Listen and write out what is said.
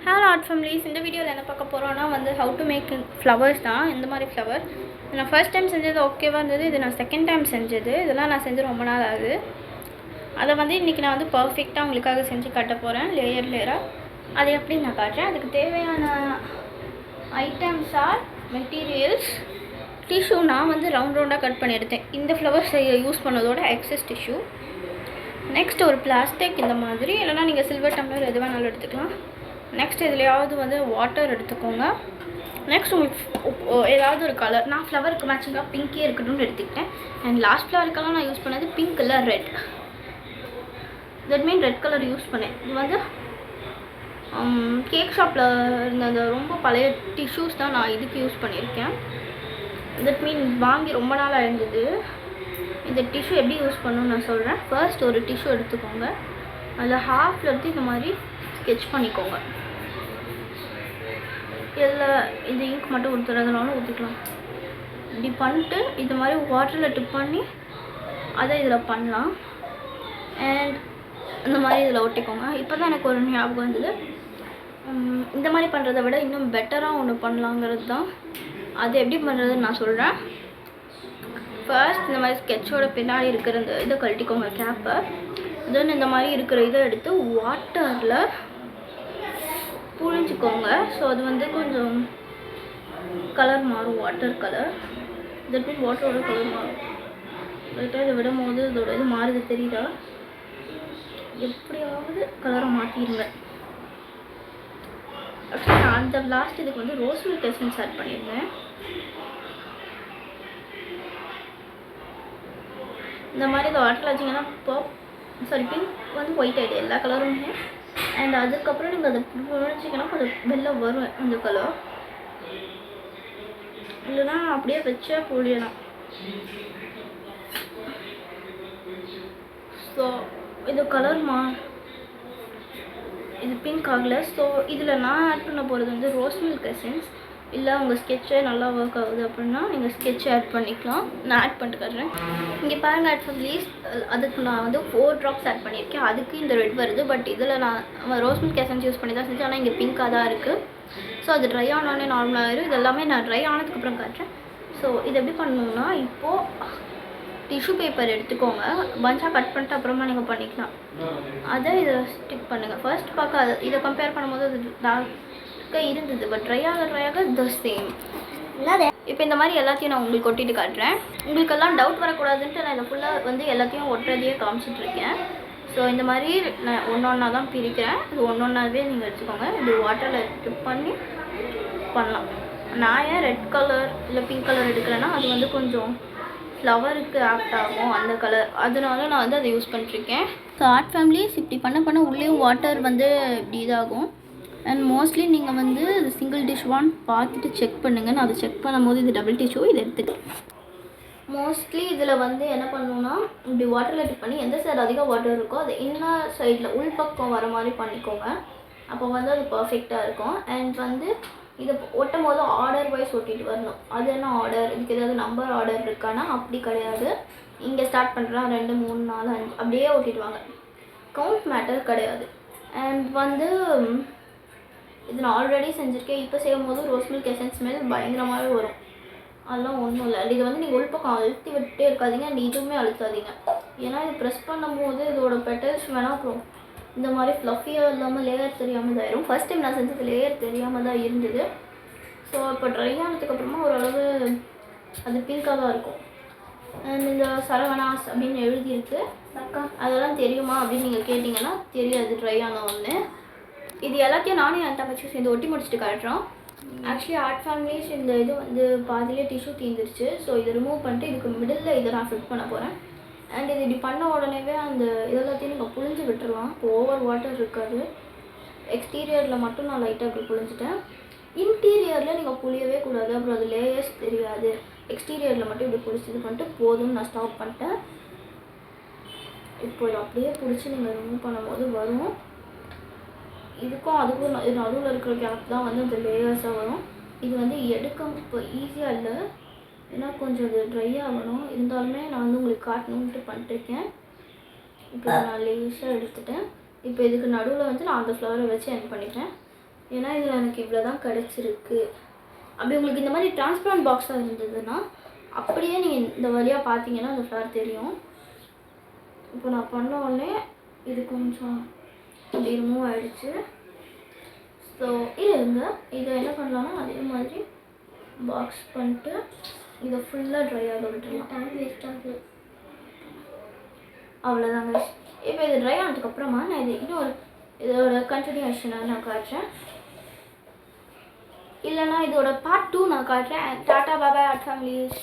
Hello art families. இந்த வீடியோவில் என்ன பார்க்க போகிறோன்னா ஹவு டு மேக் ஃப்ளவர்ஸ் தான். இந்த மாதிரி ஃப்ளவர் நான் ஃபர்ஸ்ட் டைம் செஞ்சது ஓகேவாக இருந்தது. இது நான் செகண்ட் டைம் செஞ்சது. இதெல்லாம் நான் செஞ்சு ரொம்ப நாள் ஆகுது. அதை இன்றைக்கி நான் பர்ஃபெக்டாக உங்களுக்காக செஞ்சு காட்ட போகிறேன், லேயராக. அதை எப்படி நான் காட்டுறேன். அதுக்கு தேவையான ஐட்டம்ஸ் ஆர் மெட்டீரியல்ஸ். டிஷ்யூ நான் ரவுண்டாக கட் பண்ணி எடுத்தேன். இந்த ஃப்ளவர்ஸ் யூஸ் பண்ணதோட எக்ஸஸ் டிஷ்யூ. நெக்ஸ்ட் ஒரு பிளாஸ்டிக் இந்த மாதிரி, இல்லைனா நீங்கள் சில்வர் டம்ளர் எது வேணாலும் எடுத்துக்கலாம். நெக்ஸ்ட் இதுலையாவது வாட்டர் எடுத்துக்கோங்க. நெக்ஸ்ட் உங்களுக்கு ஏதாவது ஒரு கலர், நான் ஃப்ளவருக்கு மேட்சிங்காக பிங்கே இருக்கட்டும்னு எடுத்துக்கிட்டேன். அண்ட் லாஸ்ட் ஃப்ளவருக்கெல்லாம் நான் யூஸ் பண்ணது பிங்க் இல்லை red. That mean red colour use பண்ணேன். இது கேக் ஷாப்பில் இருந்த அந்த ரொம்ப பழைய டிஷ்யூஸ் தான் நான் இதுக்கு யூஸ் பண்ணியிருக்கேன். தட் மீன் வாங்கி ரொம்ப நாளாக இருந்தது. இந்த டிஷ்யூ எப்படி யூஸ் பண்ணணும்னு நான் சொல்கிறேன். ஃபர்ஸ்ட் ஒரு டிஷ்யூ எடுத்துக்கோங்க. அதில் ஹாஃபில் எடுத்து இந்த மாதிரி ஸ்கெட்ச் பண்ணிக்கோங்க. இதில் இந்த இங்க் மட்டும் ஊற்றுறதுனாலும் ஊற்றிக்கலாம். இப்படி பண்ணிட்டு இது மாதிரி வாட்டரில் டிப் பண்ணி அதை இதில் பண்ணலாம். அண்ட் இந்த மாதிரி இதில் ஒட்டிக்கோங்க. இப்போ தான் எனக்கு ஒரு ஞாபகம் வந்தது. இந்த மாதிரி பண்ணுறதை விட இன்னும் பெட்டராக ஒன்று பண்ணலாங்கிறது தான். அது எப்படி பண்ணுறதுன்னு நான் சொல்கிறேன். ஃபர்ஸ்ட் இந்த மாதிரி ஸ்கெட்சோட பின்னாடி இருக்கிற இந்த இதை கழட்டிக்கோங்க, கேப்பை. தென் இந்த மாதிரி இருக்கிற இதை எடுத்து வாட்டரில் புழிஞ்சிக்கோங்க. ஸோ அது கொஞ்சம் கலர் மாறும், வாட்டர் கலர். தட் மீன் வாட்டரோட கலர் மாறும். ரைட்டாக இதை விடும் போது இதோட இது மாறுது, தெரியுதா? எப்படியாவது கலரை மாற்றிடுங்க. ஆக்சுவலி நான் அந்த லாஸ்ட் இதுக்கு ரோஸ் மில்க் எசன்ஸ் ஆட் பண்ணியிருந்தேன். இந்த மாதிரி இதை வாட்டரில் வச்சிங்கன்னா பிங்க் ஒயிட் ஆகிடும், எல்லா கலருமே. அண்ட் அதுக்கப்புறம் நீங்கள் அதை புழிச்சிங்கன்னா கொஞ்சம் வெளில வரும் அந்த கலர். இல்லைனா அப்படியே வச்சா புழியலாம். ஸோ இது கலர் இது பிங்க் ஆகலை. ஸோ இதில் நான் ஆட் பண்ண போகிறது ரோஸ் மில்க் எசன்ஸ். இல்லை உங்கள் ஸ்கெட்சே நல்லா ஒர்க் ஆகுது அப்படின்னா நீங்கள் ஸ்கெட்ச் ஆட் பண்ணிக்கலாம். நான் ஆட் பண்ணிட்டு காட்டுறேன். இங்கே பாருங்கள், ஆட் ப்ளீஸ். அதுக்கு நான் 4 ட்ராப்ஸ் ஆட் பண்ணியிருக்கேன். அதுக்கு இந்த ரெட் வருது. பட் இதில் நான் ரோஸ் மில்க் எசன்ஸ் யூஸ் பண்ணி தான் செஞ்சேன். ஆனால் இங்கே பிங்காக தான் இருக்குது. ஸோ அது ட்ரை ஆனோடனே நார்மலாக ஆயிரும். இது எல்லாமே நான் ட்ரை ஆனதுக்கப்புறம் காட்டுறேன். ஸோ இது எப்படி பண்ணணுன்னா, இப்போது டிஷ்யூ பேப்பர் எடுத்துக்கோங்க. பஞ்சாக கட் பண்ணிட்டு அப்புறமா நீங்கள் பண்ணிக்கலாம். அதை இதை ஸ்டிக் பண்ணுங்கள். ஃபர்ஸ்ட் பார்க்க இதை கம்பேர் பண்ணும்போது அது டார்க்காக இருந்தது. பட் ட்ரை ஆக த சேம். இப்போ இந்த மாதிரி எல்லாத்தையும் நான் உங்களுக்கு ஒட்டிட்டு காட்டுறேன். உங்களுக்கெல்லாம் டவுட் வரக்கூடாதுன்ட்டு நான் இதை ஃபுல்லாக எல்லாத்தையும் ஒட்டுறதையே காமிச்சிட்ருக்கேன். ஸோ இந்த மாதிரி நான் ஒன்றா தான் பிரிக்கிறேன். இது ஒன்றாவே நீங்கள் எடுத்துக்கோங்க. இது வாட்டரில் டிப் பண்ணி பண்ணலாம். நான் ஏன் ரெட் கலர் இல்லை பிங்க் கலர் எடுக்கிறேன்னா, அது கொஞ்சம் ஃப்ளவருக்கு ஆப்ட் ஆகும் அந்த கலர். அதனால நான் அதை யூஸ் பண்ணிட்டுருக்கேன். ஸோ ஆர்ட் ஃபேமிலிஸ் இப்படி பண்ண உள்ளேயும் வாட்டர் இப்படி இதாகும். அண்ட் மோஸ்ட்லி நீங்கள் சிங்கிள் டிஷ்யூவான்னு பார்த்துட்டு செக் பண்ணுங்கள். நான் அதை செக் பண்ணும்போது இது டபுள் டிஷ்யூ, இதை எடுத்துக்கிட்டேன். மோஸ்ட்லி இதில் என்ன பண்ணணுன்னா, இப்படி வாட்டரில் டிப் பண்ணி எந்த சைடு அதிக வாட்டர் இருக்கோ அது இன்னர் சைடில் உள்பக்கம் வர மாதிரி பண்ணிக்கோங்க. அப்போ அது பர்ஃபெக்டாக இருக்கும். அண்ட் இதை ஒட்டும் போது ஆர்டர் வைஸ் ஒட்டிட்டு வரணும். அது என்ன ஆர்டர், இதுக்கு ஏதாவது நம்பர் ஆர்டர் இருக்கானா? அப்படி கிடையாது. இங்கே ஸ்டார்ட் பண்ணுறா 2 3 4 5 அப்படியே ஒட்டிட்டு வாங்க. கவுண்ட் மேட்டர் கிடையாது. அண்ட் இது நான் ஆல்ரெடி செஞ்சுருக்கேன். இப்போ செய்யும் போது ரோஸ் மில்க் எசன்ஸ் ஸ்மெல் பயங்கரமாகவே வரும். அதெல்லாம் ஒன்றும் இல்லை. இது நீங்கள் உள்பக்கம் அழுத்தி விட்டுட்டே இருக்காதீங்க. அண்ட் இதுவுமே அழுத்தாதீங்க. ஏன்னா இது ப்ரெஸ் பண்ணும்போது இதோட பெட்டல்ஸ் வேணால் அப்புறம் இந்த மாதிரி ஃப்ளஃபியாக இல்லாமல் லேயர் தெரியாமல் தான் ஆயிரும். ஃபஸ்ட் டைம் நான் செஞ்சது லேயர் தெரியாமல் தான் இருந்தது. ஸோ இப்போ ட்ரை ஆனதுக்கப்புறமா ஓரளவு அது பிங்காக தான் இருக்கும். அண்ட் இந்த சரவணாஸ் அப்படின்னு எழுதியிருக்கு. அதெல்லாம் தெரியுமா அப்படின்னு நீங்கள் கேட்டிங்கன்னா தெரியாது, ட்ரை ஆன ஒன்று. இது எல்லாத்தையும் நானும் என் தங்கச்சி சேர்ந்து ஒட்டி முடிச்சுட்டு காட்டுறோம். ஆக்சுவலி ஆர்ட் ஃபேமிலிஸ் இந்த இது பாதியிலே டிஷ்யூ தீர்ந்துருச்சு. ஸோ இதை ரிமூவ் பண்ணிட்டு இதுக்கு மிடில் இதை நான் ஃபிட் பண்ண போகிறேன். அண்ட் இது இப்படி பண்ண உடனேவே அந்த இதெல்லாத்தையும் நீங்கள் புழிஞ்சு விட்டுருலாம். இப்போ ஓவர் வாட்டர் இருக்காது. எக்ஸ்டீரியரில் மட்டும் நான் லைட்டாக இப்படி புழிஞ்சிட்டேன். இன்டீரியரில் நீங்கள் புழியவே கூடாது, அப்புறம் அது லேயர்ஸ் தெரியாது. எக்ஸ்டீரியரில் மட்டும் இப்படி புழிச்சு இது பண்ணிட்டு போதும்னு நான் ஸ்டாப் பண்ணிட்டேன். இப்போ இதை அப்படியே பிடிச்சி நீங்கள் ரிமூவ் பண்ணும்போது வரும். இதுக்கும் அதுக்கும் நடுவில் இருக்கிற கேப் தான் அந்த லேயர்ஸாக வரும். இது எடுக்க இப்போ ஈஸியாக இல்லை, ஏன்னா கொஞ்சம் அது ட்ரை ஆகணும். இருந்தாலுமே நான் உங்களுக்கு காட்டணுன்ட்டு பண்ணிட்டுருக்கேன். இப்போ நான் லேஸாக எடுத்துட்டேன். இப்போ இதுக்கு நடுவில் நான் அந்த ஃப்ளவரை வச்சு எண்ட் பண்ணிட்டேன். ஏன்னா இதில் எனக்கு இவ்வளோ தான் கிடச்சிருக்கு. அப்படி உங்களுக்கு இந்த மாதிரி டிரான்ஸ்பரண்ட் பாக்ஸாக இருந்ததுன்னா அப்படியே நீங்கள் இந்த வழியாக பார்த்தீங்கன்னா அந்த ஃப்ளவர் தெரியும். இப்போ நான் பண்ண உடனே இது கொஞ்சம் இப்படி ரிமூவ் ஆகிடுச்சு. ஸோ இருங்க, இதை என்ன பண்ணலான்னா அதே மாதிரி பாக்ஸ் பண்ணிட்டு இதை ஃபுல்லாக ட்ரை ஆக விட்டுருலாம். டைம் வேஸ்ட் ஆகுது. அவ்வளோதாங்க. இப்போ இது ட்ரை ஆனதுக்கப்புறமா நான் இது இன்னொரு இதோட கண்டினியூஷனாக நான் காட்டுறேன், இல்லைனா இதோட பார்ட் 2 நான் காட்டுறேன். டாட்டா பாய் ஆர்ட் ஃபேமிலிஸ்.